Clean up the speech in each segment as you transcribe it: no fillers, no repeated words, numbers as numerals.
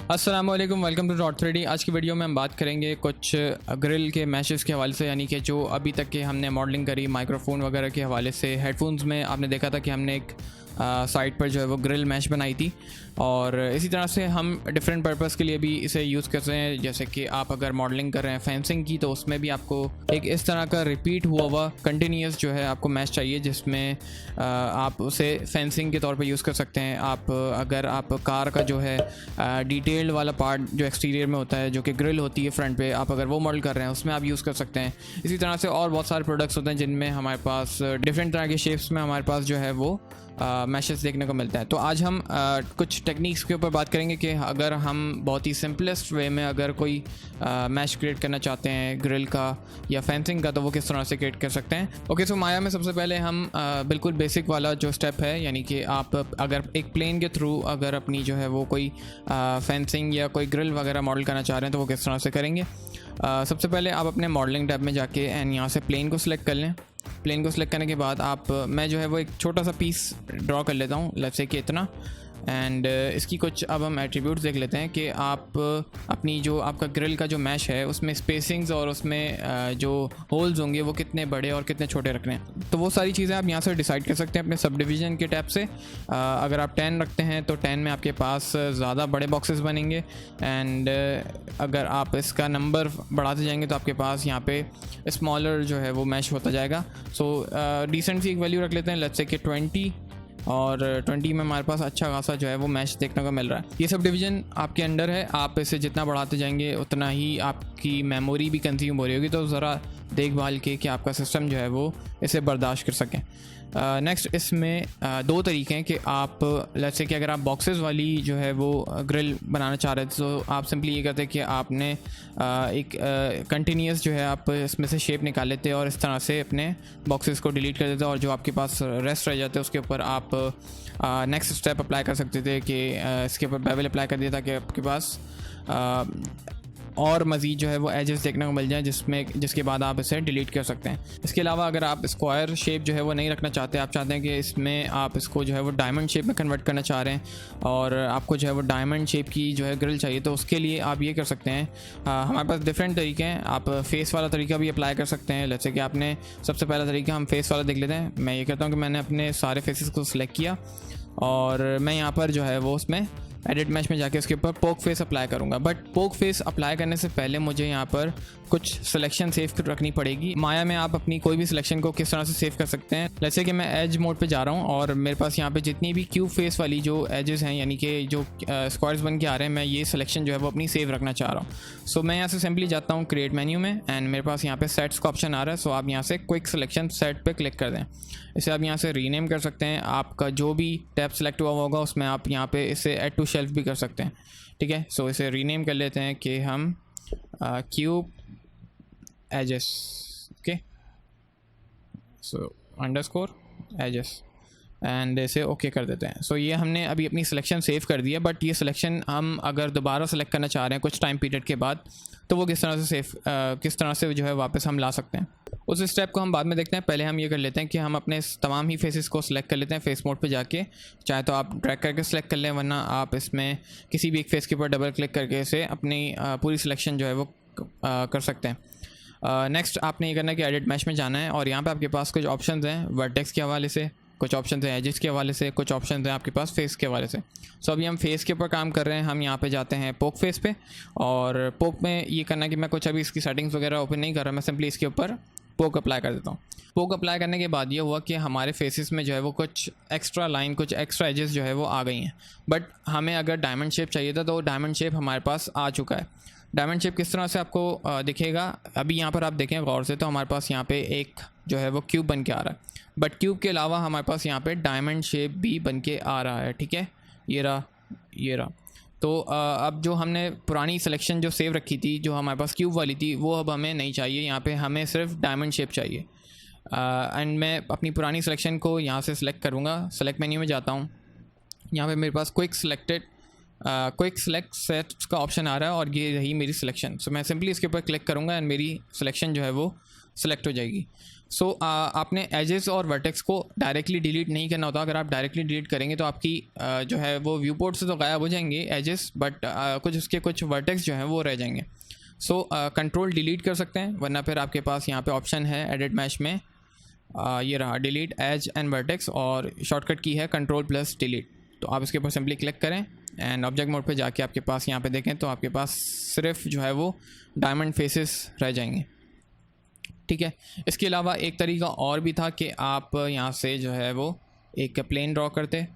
अस्सलाम वालेकुम, welcome to dot 3D। आज की वीडियो में हम बात करेंगे कुछ ग्रिल के मैशेस के हवाले से, यानी कि जो अभी तक के हमने मॉडलिंग करी माइक्रोफोन वगैरह के हवाले से। हेडफोन्स में आपने देखा था कि हमने एक साइट पर जो है वो ग्रिल मैश बनाई थी, और इसी तरह से हम डिफरेंट पर्पस के लिए भी इसे यूज़ करते हैं। जैसे कि आप अगर मॉडलिंग कर रहे हैं फेंसिंग की, तो उसमें भी आपको एक इस तरह का रिपीट हुआ कंटिन्यूस जो है आपको मैश चाहिए, जिसमें आप उसे फेंसिंग के तौर पे यूज़ कर सकते हैं। अगर आप कार का जो है डिटेल्ड वाला पार्ट जो एक्सटीरियर में होता है, जो कि ग्रिल होती है फ्रंट पे, आप अगर वो मॉडल कर रहे हैं उसमें आप यूज़ कर सकते हैं। इसी तरह से और बहुत सारे प्रोडक्ट्स होते हैं जिनमें हमारे पास डिफरेंट तरह के शेप्स में हमारे पास जो है वो मैशेस देखने को मिलता है। तो आज हम कुछ टेक्निक्स के ऊपर बात करेंगे कि अगर हम बहुत ही सिंपलेस्ट वे में अगर कोई मैश क्रिएट करना चाहते हैं ग्रिल का या फेंसिंग का, तो वो किस तरह से क्रिएट कर सकते हैं। ओके, सो माया में सबसे पहले हम बिल्कुल बेसिक वाला जो स्टेप है, यानी कि आप अगर एक प्लेन के थ्रू अगर अपनी जो है वो कोई फेंसिंग या कोई ग्रिल वगैरह मॉडल करना चाह रहे हैं, तो वो किस तरह से करेंगे। सबसे पहले आप अपने मॉडलिंग टैब में जाके एंड यहाँ से प्लेन को सिलेक्ट कर लें। प्लेन को सिलेक्ट करने के बाद मैं जो है वो एक छोटा सा पीस ड्रॉ कर लेता हूँ, लेट्स से कि इतना। एंड इसकी कुछ अब हम एट्रीब्यूट्स देख लेते हैं कि आप अपनी जो आपका ग्रिल का जो मैश है उसमें स्पेसिंग्स और उसमें जो होल्स होंगे वो कितने बड़े और कितने छोटे रखने हैं। तो वो सारी चीज़ें आप यहाँ से डिसाइड कर सकते हैं अपने सब डिवीज़न के टैब से। अगर आप 10 रखते हैं तो 10 में आपके पास ज़्यादा बड़े बॉक्सेस बनेंगे, एंड अगर आप इसका नंबर बढ़ाते जाएंगे तो आपके पास यहाँ पे स्मॉलर जो है वो मैश होता जाएगा। सो डिसेंट सी एक वैल्यू रख लेते हैं, लेट्स से कि 20, और 20 में हमारे पास अच्छा खासा जो है वो मैश देखने को मिल रहा है। ये सब डिवीज़न आपके अंडर है, आप इसे जितना बढ़ाते जाएंगे उतना ही आपकी मेमोरी भी कंज्यूम हो रही होगी। तो ज़रा देखभाल के कि आपका सिस्टम जो है वो इसे बर्दाश्त कर सकें। नेक्स्ट इसमें दो तरीके हैं कि आप लेट्स से कि अगर आप बॉक्सेस वाली जो है वो ग्रिल बनाना चाह रहे थे, तो आप सिंपली ये करते हैं कि आपने एक कंटिन्यूस जो है आप इसमें से शेप निकाल लेते हैं और इस तरह से अपने बॉक्सेस को डिलीट कर देते हैं, और जो आपके पास रेस्ट रह जाते हैं उसके ऊपर आप नेक्स्ट स्टेप अप्लाई कर सकते थे कि इसके ऊपर बेवल अप्लाई कर दिया ताकि आपके पास और मज़ीद जो है वो एजेस देखने को मिल जाए, जिसके बाद आप इसे डिलीट कर सकते हैं। इसके अलावा अगर आप स्क्वायर शेप जो है वो नहीं रखना चाहते, आप चाहते हैं कि इसमें आप इसको जो है वो डायमंड शेप में कन्वर्ट करना चाह रहे हैं और आपको जो है वो डायमंड शेप की जो है ग्रिल चाहिए, तो उसके लिए आप ये कर सकते हैं। हमारे पास डिफरेंट तरीके हैं। आप फेस वाला तरीका भी अप्लाई कर सकते हैं। जैसे कि आपने सबसे पहला तरीका हम फेस वाला देख लेते हैं। मैं ये कहता हूँ कि मैंने अपने सारे फेसेस को सिलेक्ट किया और मैं यहाँ पर जो है वो उसमें एडिट मैश में जाके उसके ऊपर पोक फेस अप्लाई करूँगा। बट पोक फेस अप्लाई करने से पहले मुझे यहाँ पर कुछ सिलेक्शन सेव रखनी पड़ेगी। माया में आप अपनी कोई भी सिलेक्शन को किस तरह से सेव कर सकते हैं। जैसे कि मैं एज मोड पे जा रहा हूँ और मेरे पास यहाँ पे जितनी भी क्यूब फेस वाली जो एजेस हैं, यानी कि जो स्क्वायर्स बन के आ रहे हैं, मैं ये सिलेक्शन जो है वो अपनी सेव रखना चाह रहा हूँ। सो मैं यहाँ से सिंपली जाता हूँ क्रिएट मेन्यू में, एंड मेरे पास यहाँ पे सेट्स का ऑप्शन आ रहा है। सो आप यहाँ से क्विक सिलेक्शन सेट पे क्लिक कर दें। इसे आप यहाँ से रीनेम कर सकते हैं। आपका जो भी टैब सेलेक्ट हुआ होगा उसमें आप यहाँ पे इसे ऐड टू शेल्फ भी कर सकते हैं, ठीक है। सो इसे रीनेम कर लेते हैं कि हम cube edges, okay, so underscore edges, and इसे ओके कर देते हैं। सो ये हमने अभी अपनी सिलेक्शन सेव कर दी है, बट ये सिलेक्शन हम अगर दोबारा सेलेक्ट करना चाह रहे हैं कुछ टाइम पीरियड के बाद, तो वो किस तरह से जो है वापस हम ला सकते हैं। उस स्टेप को हम बाद में देखते हैं। पहले हम ये कर लेते हैं कि हम अपने तमाम ही फेसेस को सिलेक्ट कर लेते हैं फेस मोड पे जाके। चाहे तो आप ड्रैग करके सिलेक्ट कर लें, वरना आप इसमें किसी भी एक फेस के ऊपर डबल क्लिक करके इसे अपनी पूरी सिलेक्शन जो है वो कर सकते हैं। नेक्स्ट आपने ये करना है कि एडिट मैश में जाना है, और यहाँ पे आपके पास कुछ ऑप्शंस हैं वर्टेक्स के हवाले से, कुछ ऑप्शन हैं एजेस के हवाले से, कुछ ऑप्शन हैं आपके पास फेस के हवाले से। सो अभी हम फेस के ऊपर काम कर रहे हैं। हम यहाँ पे जाते हैं पोक फेस पे, और पोक में ये करना है कि मैं कुछ अभी इसकी सेटिंग्स वगैरह ओपन नहीं कर रहा, मैं सिंपली इसके ऊपर पोक अप्लाई कर देता हूँ। पोक अप्लाई करने के बाद ये हुआ कि हमारे फेसेस में जो है वो कुछ एक्स्ट्रा लाइन, कुछ एक्स्ट्रा एजेस जो है वो आ गई हैं। बट हमें अगर डायमंड शेप चाहिए था, तो डायमंड शेप हमारे पास आ चुका है। डायमंड शेप किस तरह से आपको दिखेगा, अभी यहाँ पर आप देखें गौर से, तो हमारे पास यहाँ पे एक जो है वो क्यूब बन के आ रहा है। बट क्यूब के अलावा हमारे पास यहाँ पे डायमंड शेप भी बन के आ रहा है, ठीक है। ये रहा। तो अब जो हमने पुरानी सिलेक्शन जो सेव रखी थी, जो हमारे पास क्यूब वाली थी, वो अब हमें नहीं चाहिए। यहाँ पे हमें सिर्फ डायमंड शेप चाहिए। एंड मैं अपनी पुरानी सिलेक्शन को यहाँ से सिलेक्ट करूँगा। सेलेक्ट मेन्यू में जाता हूँ। यहाँ पे मेरे पास क्विक सेलेक्ट सेट्स का ऑप्शन आ रहा है, और ये रही मेरी सिलेक्शन। सो मैं सिंपली इसके ऊपर क्लिक करूँगा एंड मेरी सिलेक्शन जो है वो सिलेक्ट हो जाएगी। सो आपने एजेस और वर्टेक्स को डायरेक्टली डिलीट नहीं करना होता। अगर आप डायरेक्टली डिलीट करेंगे तो आपकी जो है वो व्यू पोर्ट से तो गायब हो जाएंगे एजेस, बट कुछ वर्टेक्स जो हैं वो रह जाएंगे। सो कंट्रोल डिलीट कर सकते हैं, वरना फिर आपके पास यहाँ पे ऑप्शन है एडिट मैश में, ये रहा डिलीट एज एंड वर्टेक्स, और शॉर्टकट की है कंट्रोल प्लस डिलीट। तो आप इसके ऊपर सिंपली क्लिक करें एंड ऑब्जेक्ट मोड पे जाके आपके पास यहाँ पे देखें तो आपके पास सिर्फ जो है वो डायमंड फेसेस रह जाएंगे। ठीक है, इसके अलावा एक तरीका और भी था कि आप यहाँ से जो है वो एक प्लेन ड्रॉ करते।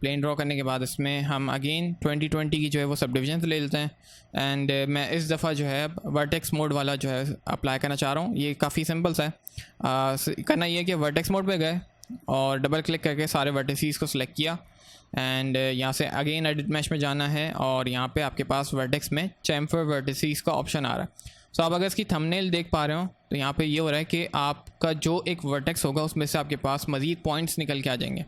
प्लेन ड्रॉ करने के बाद इसमें हम अगेन 2020 की जो है वो सब डिविजन ले लेते हैं, एंड मैं इस दफ़ा जो है वर्टेक्स मोड वाला जो है अप्लाई करना चाह रहा हूँ। ये काफ़ी सिंपल सा है। करना ये है कि वर्टेक्स मोड पे गए और डबल क्लिक करके सारे वर्टिसेस को सिलेक्ट किया, एंड यहाँ से अगेन एडिट मैश में जाना है, और यहाँ पे आपके पास वर्टेक्स में चैम्फर वर्टिसेस का ऑप्शन आ रहा है। सो आप अगर इसकी थंबनेल देख पा रहे हो तो यहाँ पे ये हो रहा है कि आपका जो एक वर्टेक्स होगा उसमें से आपके पास मज़ीद पॉइंट्स निकल के आ जाएंगे।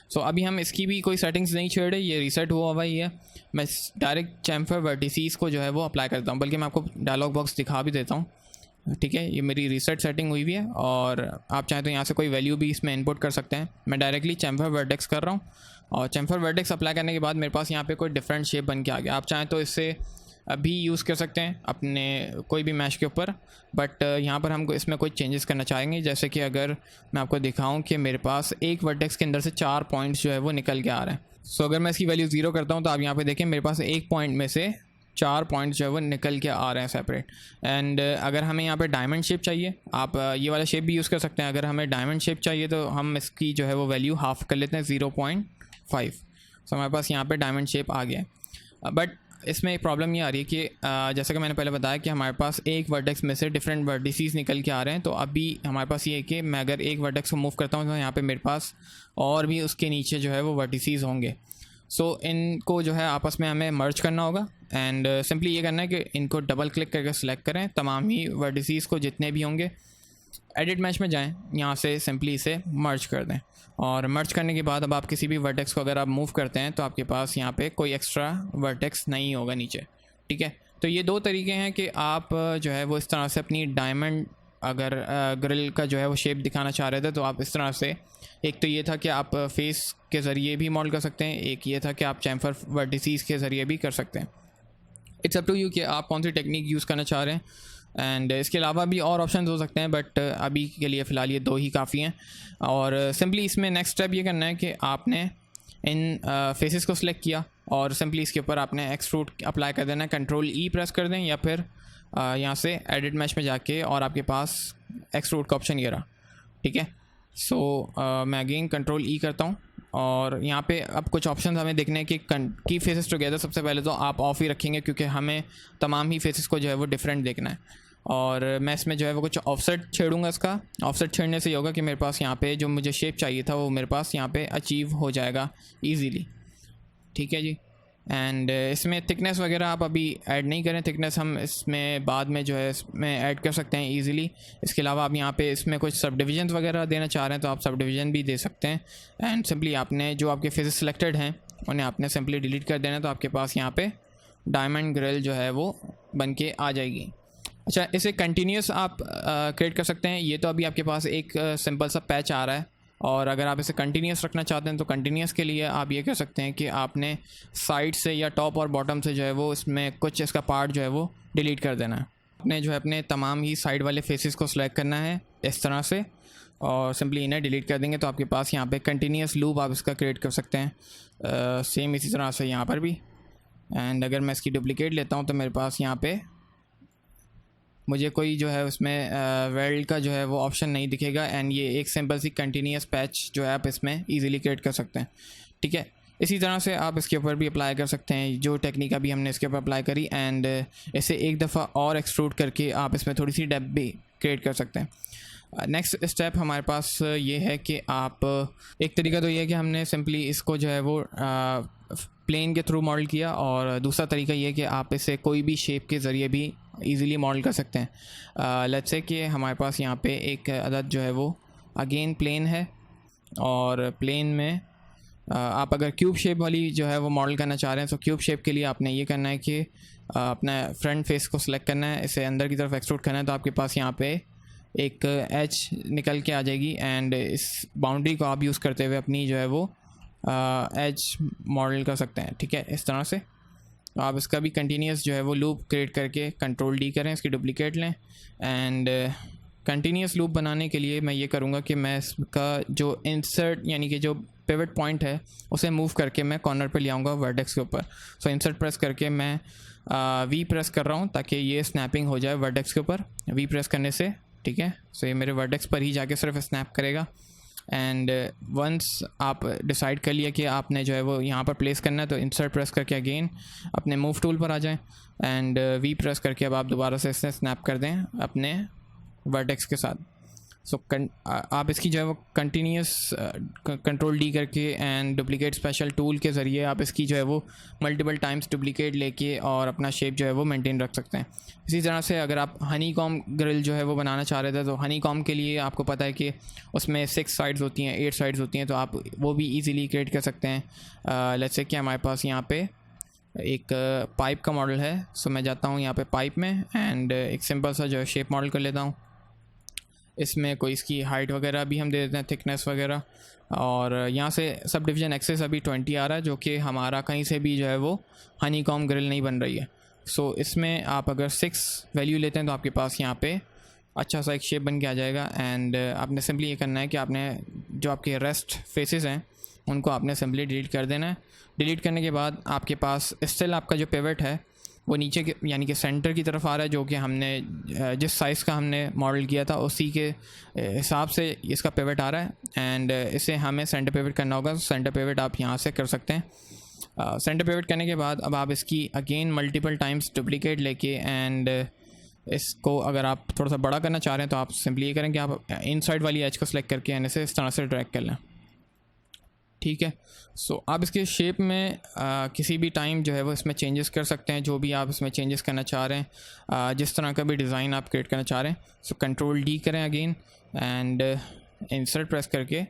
सो अभी हम इसकी भी कोई सेटिंग्स नहीं छेड़े, ये रीसेट हुआ हुआ ही है। मैं डायरेक्ट चैम्फर वर्टिसेस को जो है वो अप्लाई करता हूँ, बल्कि मैं आपको डायलॉग बॉक्स दिखा भी देता हूँ। ठीक है, ये मेरी रीसेट सेटिंग हुई हुई है, और आप चाहें तो यहाँ से कोई वैल्यू भी इसमें इनपुट कर सकते हैं। मैं डायरेक्टली चैम्फर वर्टेक्स कर रहा हूँ, और चैम्फर वर्टेक्स अप्लाई करने के बाद मेरे पास यहाँ पे कोई डिफरेंट शेप बन के आ गया। आप चाहें तो इससे अभी यूज़ कर सकते हैं अपने कोई भी मैश के ऊपर, बट यहाँ पर हम इसमें कोई चेंजेस करना चाहेंगे। जैसे कि अगर मैं आपको दिखाऊं कि मेरे पास एक वर्टेक्स के अंदर से 4 पॉइंट्स जो है वो निकल के आ रहे हैं। सो अगर मैं इसकी वैल्यू 0 करता हूँ तो आप यहाँ पे देखें मेरे पास एक पॉइंट में से 4 पॉइंट्स जो है वो निकल के आ रहे हैं सेपरेट। एंड अगर हमें यहाँ पे डायमंड शेप चाहिए, आप ये वाला शेप भी यूज़ कर सकते हैं। अगर हमें डायमंड शेप चाहिए तो हम इसकी जो है वो वैल्यू हाफ कर लेते हैं 0.5। सो हमारे पास यहाँ पे डायमंड शेप आ गया है। बट इसमें एक प्रॉब्लम ये आ रही है कि जैसा कि मैंने पहले बताया कि हमारे पास एक वर्टेक्स में से डिफरेंट वर्टिसेस निकल के आ रहे हैं। तो अभी हमारे पास ये है कि मैं अगर एक वर्टेक्स को मूव करता हूँ तो यहाँ पे मेरे पास और भी उसके नीचे जो है वो वर्टिसेस होंगे। सो इनको जो है आपस में हमें मर्ज करना होगा, एंड सिंपली ये करना है कि इनको डबल क्लिक करके सिलेक्ट करें, तमाम ही वर्टिसेस को जितने भी होंगे। एडिट मैच में जाएं, यहाँ से सिंपली इसे मर्ज कर दें, और मर्ज करने के बाद अब आप किसी भी वर्टेक्स को अगर आप मूव करते हैं तो आपके पास यहाँ पे कोई एक्स्ट्रा वर्टेक्स नहीं होगा नीचे। ठीक है, तो ये 2 तरीके हैं कि आप जो है वो इस तरह से अपनी डायमंड अगर ग्रिल का जो है वो शेप दिखाना चाह रहे थे तो आप इस तरह से, एक तो ये था कि आप फेस के ज़रिए भी मॉडल कर सकते हैं, एक ये था कि आप चैम्फर वर्टिसेस के ज़रिए भी कर सकते हैं। इट्स अप टू यू कि आप कौन सी टेक्निक यूज़ करना चाह रहे हैं। एंड इसके अलावा भी और ऑप्शन हो सकते हैं, बट अभी के लिए फ़िलहाल ये 2 ही काफ़ी हैं। और सिंपली इसमें नेक्स्ट स्टेप ये करना है कि आपने इन फेसेस को सिलेक्ट किया और सिंपली इसके ऊपर आपने एक्सट्रूड अप्लाई कर देना है। कंट्रोल ई प्रेस कर दें, या फिर यहाँ से एडिट मैच में जाके और आपके पास एक्सट्रूड का ऑप्शन ये रहा। ठीक है, सो मैं अगेन कंट्रोल ई करता हूँ, और यहाँ पे अब कुछ ऑप्शन हमें देखने हैं कि फेसेस टुगेदर सबसे पहले तो आप ऑफ़ ही रखेंगे, क्योंकि हमें तमाम ही फेसेस को जो है वो डिफरेंट देखना है। और मैं इसमें जो है वो कुछ ऑफसेट छेड़ूंगा। इसका ऑफसेट छेड़ने से ये होगा कि मेरे पास यहाँ पे जो मुझे शेप चाहिए था वो मेरे पास यहाँ पे अचीव हो जाएगा ईजीली। ठीक है जी, एंड इसमें थिकनेस वगैरह आप अभी ऐड नहीं करें, थिकनेस हम इसमें बाद में जो है इसमें ऐड कर सकते हैं ईज़िली। इसके अलावा आप यहाँ पे इसमें कुछ सब डिविजन वगैरह देना चाह रहे हैं तो आप सब डिविजन भी दे सकते हैं, एंड सिंपली आपने जो आपके फेसेस सिलेक्टेड हैं उन्हें आपने सिंपली डिलीट कर देना, तो आपके पास यहाँ पे डायमंड ग्रिल जो है वो बन के आ जाएगी। अच्छा, इसे कंटिन्यूस आप क्रिएट कर सकते हैं। ये तो अभी आपके पास एक सिंपल सा पैच आ रहा है, और अगर आप इसे कंटिन्यूस रखना चाहते हैं तो कंटिन्यूस के लिए आप ये कर सकते हैं कि आपने साइड से या टॉप और बॉटम से जो है वो इसमें कुछ इसका पार्ट जो है वो डिलीट कर देना है। आपने जो है अपने तमाम ही साइड वाले फेसेस को सिलेक्ट करना है इस तरह से, और सिंपली इन्हें डिलीट कर देंगे तो आपके पास यहाँ पे कंटिन्यूस लूप आप इसका क्रिएट कर सकते हैं। सेम इसी तरह से यहाँ पर भी। एंड अगर मैं इसकी डुप्लीकेट लेता हूँ तो मेरे पास यहाँ पे मुझे कोई जो है उसमें वेल्ड का जो है वो ऑप्शन नहीं दिखेगा, एंड ये एक सिंपल सी कंटिन्यूस पैच जो है आप इसमें इजीली क्रिएट कर सकते हैं। ठीक है, इसी तरह से आप इसके ऊपर भी अप्लाई कर सकते हैं जो टेक्निक अभी हमने इसके ऊपर अप्लाई करी, एंड इसे एक दफ़ा और एक्सट्रूड करके आप इसमें थोड़ी सी डेप्थ भी क्रिएट कर सकते हैं। नेक्स्ट स्टेप हमारे पास ये है कि आप, एक तरीका तो ये है कि हमने सिंपली इसको जो है वो प्लेन के थ्रू मॉडल किया, और दूसरा तरीका ये है कि आप इसे कोई भी शेप के ज़रिए भी इजीली मॉडल कर सकते हैं। लेट्स से कि हमारे पास यहाँ पे एक अदद जो है वो अगेन प्लेन है, और प्लेन में आप अगर क्यूब शेप वाली जो है वो मॉडल करना चाह रहे हैं तो क्यूब शेप के लिए आपने ये करना है कि अपना फ्रंट फेस को सिलेक्ट करना है, इसे अंदर की तरफ एक्सट्रूड करना है, तो आपके पास यहाँ पे एक एज निकल के आ जाएगी एंड इस बाउंड्री को आप यूज़ करते हुए अपनी जो है वो एज मॉडल कर सकते हैं, ठीक है, इस तरह से। तो आप इसका भी कंटिन्यूस जो है वो लूप क्रिएट करके कंट्रोल डी करें, इसकी डुप्लीकेट लें एंड कंटिन्यूस लूप बनाने के लिए मैं ये करूँगा कि मैं इसका जो इंसर्ट यानी कि जो पिवट पॉइंट है उसे मूव करके मैं कॉर्नर पे ले आऊँगा वर्टेक्स के ऊपर। सो इंसर्ट प्रेस करके मैं वी प्रेस कर रहा हूँ ताकि ये स्नैपिंग हो जाए वर्टेक्स के ऊपर, वी प्रेस करने से, ठीक है। सो ये मेरे वर्टेक्स पर ही जाके सिर्फ स्नैप करेगा एंड वंस आप डिसाइड कर लिया कि आपने जो है वो यहाँ पर प्लेस करना है तो इंसर्ट प्रेस करके अगेन अपने मूव टूल पर आ जाएं एंड वी प्रेस करके अब आप दोबारा से इससे स्नैप कर दें अपने वर्टेक्स के साथ। सो आप इसकी जो है वो कंटिन्यूस कंट्रोल डी करके एंड डुप्लीकेट स्पेशल टूल के ज़रिए आप इसकी जो है वो मल्टीपल टाइम्स डुप्लीकेट लेके और अपना शेप जो है वो मेंटेन रख सकते हैं। इसी तरह से अगर आप हनी कॉम ग्रिल जो है वो बनाना चाह रहे थे तो हनी कॉम के लिए आपको पता है कि उसमें 6 साइड्स होती हैं, 8 साइड्स होती हैं, तो आप वो भी ईज़िली क्रिएट कर सकते हैं। लेट्स से कि हमारे पास यहाँ पे एक पाइप का मॉडल है। सो मैं जाता हूँ यहाँ पे पाइप में एंड एक सिंपल सा जो है शेप मॉडल कर लेता हूँ। इसमें कोई इसकी हाइट वगैरह भी हम दे देते हैं, थिकनेस वगैरह, और यहाँ से सब डिवीज़न एक्सेस अभी 20 आ रहा है जो कि हमारा कहीं से भी जो है वो हनी कॉम ग्रिल नहीं बन रही है। सो इसमें आप अगर 6 वैल्यू लेते हैं तो आपके पास यहाँ पे अच्छा सा एक शेप बन के आ जाएगा एंड आपने सिंपली ये करना है कि आपने जो आपके रेस्ट फेसेस हैं उनको आपने सिंपली डिलीट कर देना है। डिलीट करने के बाद आपके पास स्टिल आपका जो पिवट है वो नीचे के यानी कि सेंटर की तरफ आ रहा है, जो कि हमने जिस साइज़ का हमने मॉडल किया था उसी के हिसाब से इसका पिवट आ रहा है एंड इसे हमें सेंटर पिवट करना होगा। सेंटर पिवट आप यहाँ से कर सकते हैं। सेंटर पिवट करने के बाद अब आप इसकी अगेन मल्टीपल टाइम्स डुप्लीकेट लेके एंड इसको अगर आप थोड़ा सा बड़ा करना चाह रहे हैं तो आप सिंपली ये करें कि आप इनसाइड वाली एज को सेलेक्ट करके एंड इसे इस तरह से ड्रैग कर लें, ठीक है। सो आप इसके शेप में किसी भी टाइम जो है वो इसमें चेंजेस कर सकते हैं, जो भी आप इसमें चेंजेस करना चाह रहे हैं, जिस तरह का भी डिज़ाइन आप क्रिएट करना चाह रहे हैं। सो कंट्रोल डी करें अगेन एंड इंसर्ट प्रेस करके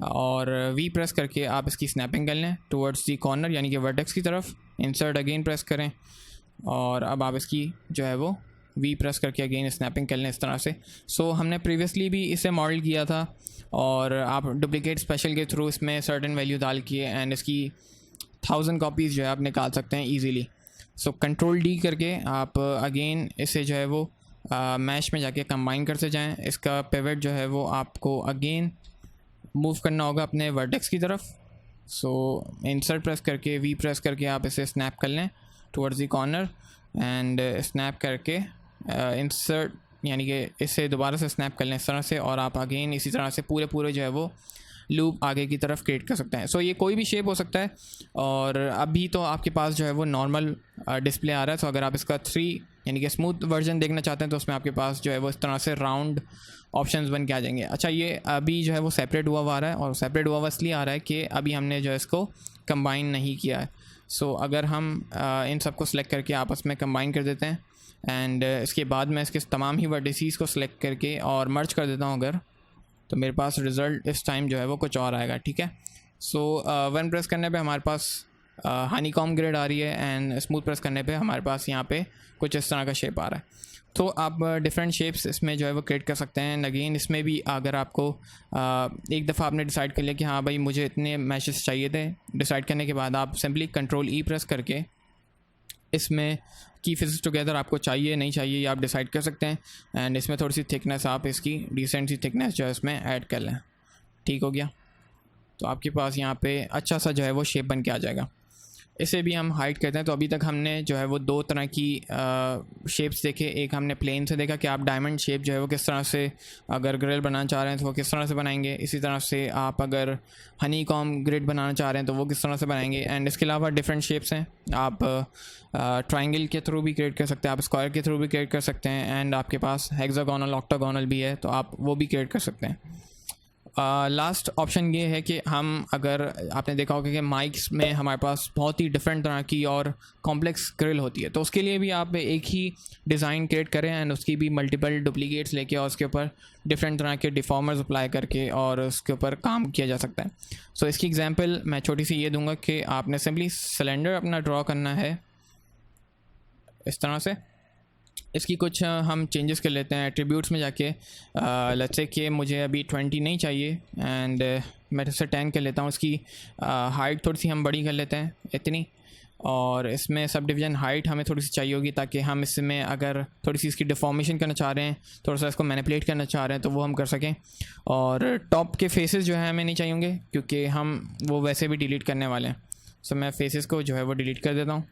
और वी प्रेस करके आप इसकी स्नैपिंग कर लें टुवर्ड्स दी कॉर्नर यानी कि वर्टेक्स की तरफ। इंसर्ट अगेन प्रेस करें और अब आप इसकी जो है वो वी प्रेस करके अगेन स्नैपिंग कर लें इस तरह से। सो हमने प्रीवियसली भी इसे मॉडल किया था और आप डुप्लीकेट स्पेशल के थ्रू इसमें सर्टेन वैल्यू डाल किए एंड इसकी 1000 कॉपीज़ जो है आप निकाल सकते हैं ईजीली। सो कंट्रोल डी करके आप अगेन इसे जो है वो मैश में जाके कंबाइन करते जाएं। इसका पिवट जो है वो आपको अगेन मूव करना होगा अपने वर्टेक्स की तरफ। सो इंसर्ट प्रेस करके वी प्रेस करके आप इसे स्नैप कर लें towards the corner and snap करके इंसर्ट यानी कि इसे दोबारा से स्नैप कर लें इस तरह से और आप अगेन इसी तरह से पूरे जो है वो लूप आगे की तरफ क्रिएट कर सकते हैं। सो ये कोई भी शेप हो सकता है और अभी तो आपके पास जो है वो नॉर्मल डिस्प्ले आ रहा है। सो अगर आप इसका 3 यानी कि स्मूथ वर्जन देखना चाहते हैं तो उसमें आपके पास जो है वो इस तरह से राउंड ऑप्शंस बन के आ जाएंगे। अच्छा, ये अभी जो है वो सेपरेट हुआ आ रहा है और सेपरेट हुआ इसलिए आ रहा है कि अभी हमने जो है इसको कंबाइन नहीं किया है। सो अगर हम इन सबको सेलेक्ट करके आपस में कंबाइन कर देते हैं एंड इसके बाद मैं इसके तमाम ही वर्टिसेस को सिलेक्ट करके और मर्ज कर देता हूँ अगर, तो मेरे पास रिज़ल्ट इस टाइम जो है वो कुछ और आएगा, ठीक है। सो वन प्रेस करने पे हमारे पास हनी कॉम ग्रिड आ रही है एंड स्मूथ प्रेस करने पे हमारे पास यहाँ पे कुछ इस तरह का शेप आ रहा है। तो आप डिफरेंट शेप्स इसमें जो है वो क्रिएट कर सकते हैं। अगेन इसमें भी अगर आपको एक दफ़ा आपने डिसाइड कर लिया कि हाँ भाई मुझे इतने मैशेस चाहिए थे, डिसाइड करने के बाद आप सिंपली कंट्रोल ई प्रेस करके इसमें की फिक्स टुगेदर आपको चाहिए नहीं चाहिए ये आप डिसाइड कर सकते हैं एंड इसमें थोड़ी सी थिकनेस आप इसकी डिसेंट सी थिकनेस जो है इसमें ऐड कर लें, ठीक हो गया। तो आपके पास यहाँ पे अच्छा सा जो है वो शेप बन के आ जाएगा। इसे भी हम हाइट कहते हैं। तो अभी तक हमने जो है वो 2 तरह की शेप्स देखे। एक हमने प्लेन से देखा कि आप डायमंड शेप जो है वो किस तरह से अगर ग्रिल बनाना चाह रहे हैं तो वो किस तरह से बनाएंगे। इसी तरह से आप अगर हनी कॉम ग्रिड बनाना चाह रहे हैं तो वो किस तरह से बनाएंगे। एंड इसके अलावा डिफरेंट शेप्स हैं, आप ट्राइंगल के थ्रू भी क्रिएट कर सकते हैं, आप स्क्वायर के थ्रू भी क्रिएट कर सकते हैं एंड आपके पास हेक्सागोनल ऑक्टागोनल भी है तो आप वो भी क्रिएट कर सकते हैं। लास्ट ऑप्शन ये है कि हम अगर आपने देखा होगा कि माइक्स में हमारे पास बहुत ही डिफरेंट तरह की और कॉम्प्लेक्स ग्रिल होती है, तो उसके लिए भी आप एक ही डिज़ाइन क्रिएट करें एंड उसकी भी मल्टीपल डुप्लीकेट्स लेके और उसके ऊपर डिफरेंट तरह के डिफॉर्मर्स अप्लाई करके और उसके ऊपर काम किया जा सकता है। सो इसकी एग्जांपल मैं छोटी सी ये दूंगा कि आपने सिंपली सिलेंडर अपना ड्रॉ करना है इस तरह से। इसकी कुछ हम चेंजेस कर लेते हैं एट्रीब्यूट्स में जाके। लेट्स से कि मुझे अभी 20 नहीं चाहिए एंड मैं इससे 10 कर लेता हूँ। इसकी हाइट थोड़ी सी हम बड़ी कर लेते हैं इतनी, और इसमें सब डिवीज़न हाइट हमें थोड़ी सी चाहिए होगी ताकि हम इसमें अगर थोड़ी सी इसकी डिफॉर्मेशन करना चाह रहे हैं, थोड़ा सा इसको मैनिपुलेट करना चाह रहे हैं तो वो हम कर सकें। और टॉप के फेसेस जो है हमें नहीं चाहिए होंगे क्योंकि हम वो वैसे भी डिलीट करने वाले हैं। सो मैं फेसेस को जो है वो डिलीट कर देता हूँ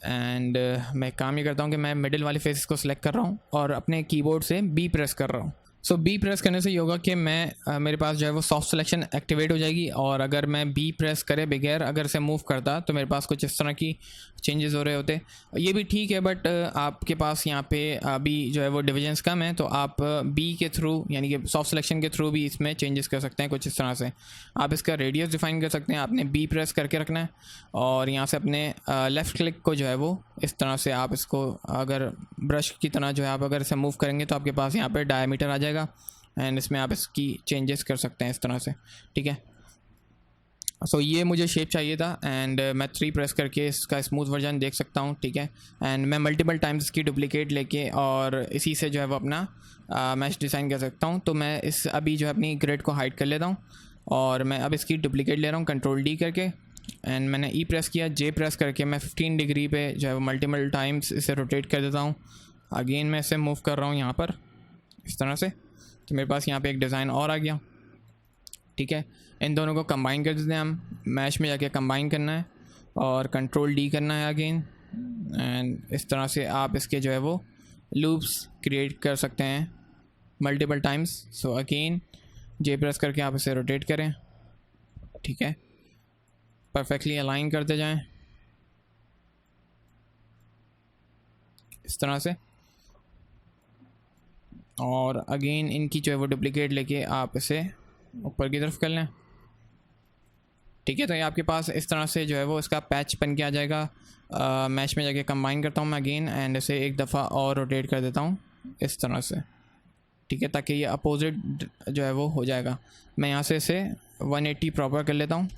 एंड मैं काम ये करता हूँ कि मैं मिडिल वाले फेसेस को सिलेक्ट कर रहा हूँ और अपने कीबोर्ड से बी प्रेस कर रहा हूँ। सो बी प्रेस करने से ये होगा कि मैं मेरे पास जो है वो सॉफ्ट सिलेक्शन एक्टिवेट हो जाएगी, और अगर मैं बी प्रेस करे बगैर अगर से मूव करता तो मेरे पास कुछ इस तरह की चेंजेस हो रहे होते। ये भी ठीक है, बट आपके पास यहाँ पे अभी जो है वो डिविजन्स कम है, तो आप बी के थ्रू यानी कि सॉफ्ट सिलेक्शन के थ्रू भी इसमें चेंजेस कर सकते हैं कुछ इस तरह से। आप इसका रेडियस डिफाइन कर सकते हैं, आपने बी प्रेस करके रखना है और यहाँ से अपने लेफ़्ट क्लिक को जो है वो इस तरह से आप इसको अगर ब्रश की तरह जो है आप अगर इसे मूव करेंगे तो आपके पास यहाँ पे डायमीटर आ जाएगा एंड इसमें आप इसकी चेंजेस कर सकते हैं इस तरह से, ठीक है। सो ये मुझे शेप चाहिए था एंड मैं 3 प्रेस करके इसका स्मूथ वर्जन देख सकता हूँ, ठीक है। एंड मैं मल्टीपल टाइम्स इसकी डुप्लीकेट लेके और इसी से जो है वो अपना मैश डिज़ाइन कर सकता हूँ। तो मैं इस अभी जो है अपनी ग्रिड को हाइड कर लेता हूँ और मैं अब इसकी डुप्लीकेट ले रहा हूँ कंट्रोल डी करके, एंड मैंने ई प्रेस किया, जे प्रेस करके मैं 15 डिग्री पे जो है वो मल्टीपल टाइम्स इसे रोटेट कर देता हूँ। अगेन मैं इसे मूव कर रहा हूँ यहाँ पर इस तरह से, तो मेरे पास यहाँ पे एक डिज़ाइन और आ गया, ठीक है। इन दोनों को कंबाइन कर देते हैं हम, मैश में जाके कंबाइन करना है और कंट्रोल डी करना है अगेन, एंड इस तरह से आप इसके जो है वो लूप्स क्रिएट कर सकते हैं मल्टीपल टाइम्स। सो अगेन जे प्रेस करके आप इसे रोटेट करें, ठीक है, परफेक्टली अलाइन करते जाएं इस तरह से, और अगेन इनकी जो है वो डुप्लीकेट लेके आप इसे ऊपर की तरफ कर लें, ठीक है। तो ये आपके पास इस तरह से जो है वो इसका पैच बन के आ जाएगा। मैश में जाके कंबाइन करता हूँ मैं अगेन एंड इसे एक दफ़ा और रोटेट कर देता हूँ इस तरह से, ठीक है, ताकि ये अपोजिट जो है वो हो जाएगा। मैं यहाँ से इसे 180 प्रॉपर कर लेता हूँ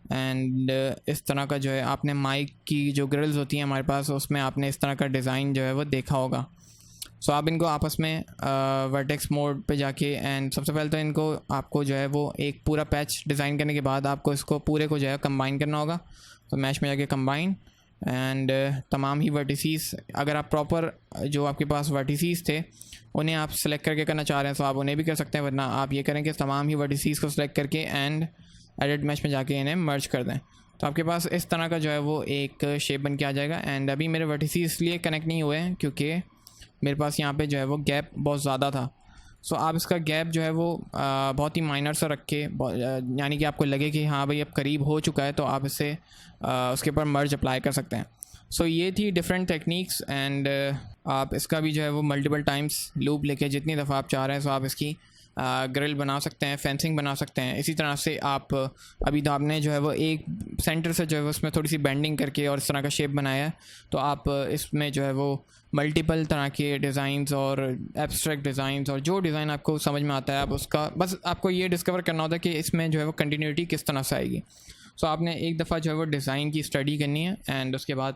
एंड इस तरह का जो है आपने माइक की जो ग्रिल्स होती हैं हमारे पास उसमें आपने इस तरह का डिज़ाइन जो है वो देखा होगा। सो आप इनको आपस में वर्टेक्स मोड पे जाके एंड सबसे पहले तो इनको आपको जो है वो एक पूरा पैच डिज़ाइन करने के बाद आपको इसको पूरे को जो है कंबाइन करना होगा। तो मैश में जाके कंबाइन एंड तमाम ही वर्टिसीज़, अगर आप प्रॉपर जो आपके पास वर्टिसीज़ थे उन्हें आप सेलेक्ट करके करना चाह रहे हैं तो आप उन्हें भी कर सकते हैं, वरना आप ये करें कि तमाम ही वर्टिसीज़ को सिलेक्ट करके एंड एडिट मैश में जाके इन्हें मर्ज कर दें, तो आपके पास इस तरह का जो है वो एक शेप बन के आ जाएगा। एंड अभी मेरे वर्टिसीज़ इसलिए कनेक्ट नहीं हुए हैं क्योंकि मेरे पास यहाँ पे जो है वो गैप बहुत ज़्यादा था। सो आप इसका गैप जो है वो बहुत ही माइनर सा रख के, यानी कि आपको लगे कि हाँ भाई अब करीब हो चुका है, तो आप इससे उसके ऊपर मर्ज अप्लाई कर सकते हैं। सो ये थी डिफरेंट टेक्निक्स एंड आप इसका भी जो है वो मल्टीपल टाइम्स लूप लेके जितनी दफ़ा आप चाह रहे हैं सो आप इसकी ग्रिल बना सकते हैं, फेंसिंग बना सकते हैं। इसी तरह से आप अभी तो आपने जो है वो एक सेंटर से जो है वो उसमें थोड़ी सी बेंडिंग करके और इस तरह का शेप बनाया है, तो आप इसमें जो है वो मल्टीपल तरह के डिज़ाइंस और एब्स्ट्रैक्ट डिज़ाइंस और जो डिज़ाइन आपको समझ में आता है आप उसका बस आपको ये डिस्कवर करना होता है कि इसमें जो है वो कंटिन्यूटी किस तरह से आएगी। सो आपने एक दफ़ा जो है वो डिज़ाइन की स्टडी करनी है एंड उसके बाद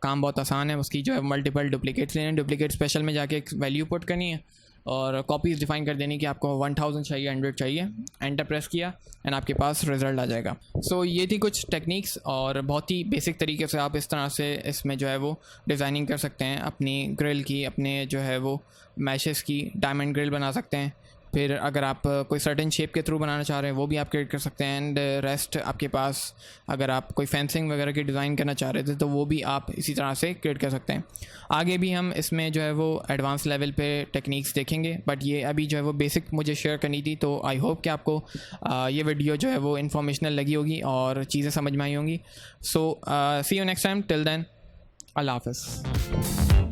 काम बहुत आसान है, उसकी जो है मल्टीपल डुप्लीकेट्स लेने, डुप्लीकेट स्पेशल में जाके एक वैल्यू पुट करनी है और कॉपीज़ डिफ़ाइन कर देनी कि आपको 1000 चाहिए, 100 चाहिए, एंटर प्रेस किया एंड आपके पास रिज़ल्ट आ जाएगा। सो ये थी कुछ टेक्निक्स और बहुत ही बेसिक तरीके से आप इस तरह से इसमें जो है वो डिज़ाइनिंग कर सकते हैं अपनी ग्रिल की, अपने जो है वो मैशेस की डायमंड ग्रिल बना सकते हैं। फिर अगर आप कोई सर्टेन शेप के थ्रू बनाना चाह रहे हैं वो भी आप क्रिएट कर सकते हैं एंड रेस्ट आपके पास अगर आप कोई फेंसिंग वगैरह की डिज़ाइन करना चाह रहे थे तो वो भी आप इसी तरह से क्रिएट कर सकते हैं। आगे भी हम इसमें जो है वो एडवांस लेवल पे टेक्निक्स देखेंगे, बट ये अभी जो है वो बेसिक मुझे शेयर करनी थी। तो आई होप कि आपको ये वीडियो जो है वो इन्फॉर्मेशनल लगी होगी और चीज़ें समझ में आई होंगी। So see you next time, till then अल्लाह हाफ़िज़।